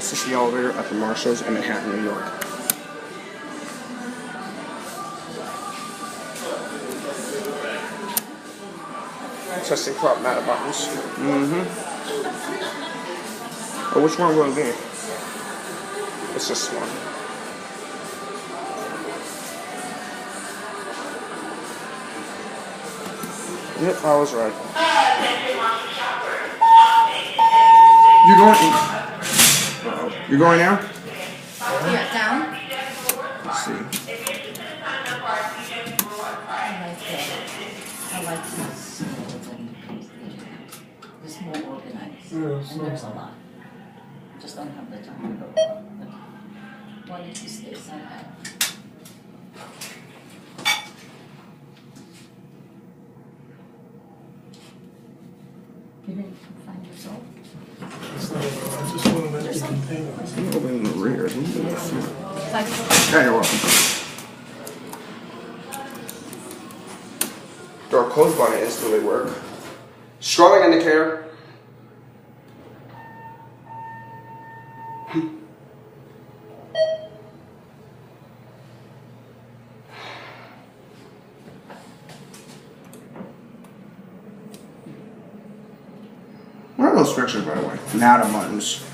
This is the elevator at the Marshalls in Manhattan, New York. ThyssenKrupp matte buttons. Oh, which one will it be? It's this one. Yep, I was right. You're going in. Uh-oh. You're going now? Yeah, down. Let's see. I like this. It's more organized. And there's a lot. Just don't have the time to go on. One of these days I have. You didn't find yourself? I just want to make the container. I'm opening the rear. It's like, Yeah, you're welcome. Door close button instantly work. Scrolling indicator. What are those fixtures, by the way? Matte buttons.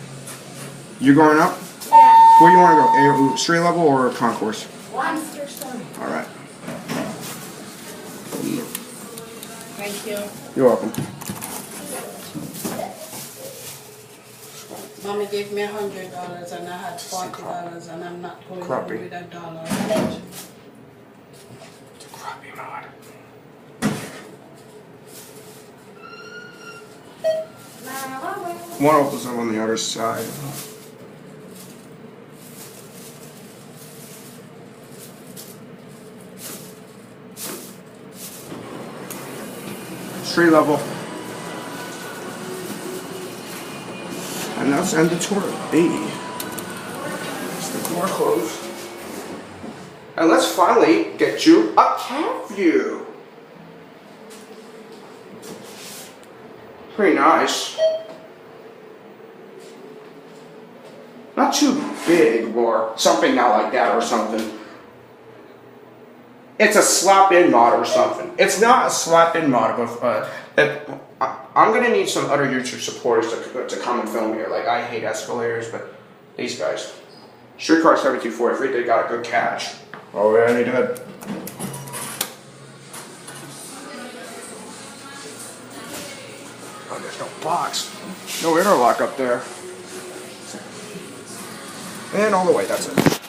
You going up? Yeah. Where you want to go? Street level or concourse? One story. All right. Thank you. You're welcome. Mommy gave me $100 and I had $40 and I'm not going home Crappy. with $1. Crappy mod. One opens up on the other side. Street level. And that's end the tour of B. It's the door closed. And let's finally get you a cab view. Pretty nice. Not too big or something not like that or something. It's a slap-in mod or something. It's not a slap-in mod, but I'm gonna need some other YouTube supporters to come and film here. Like, I hate escalators, but these guys. Streetcar 7243, they got a good catch. Oh yeah, they did. Oh, there's no box. No interlock up there. And all the way, that's it.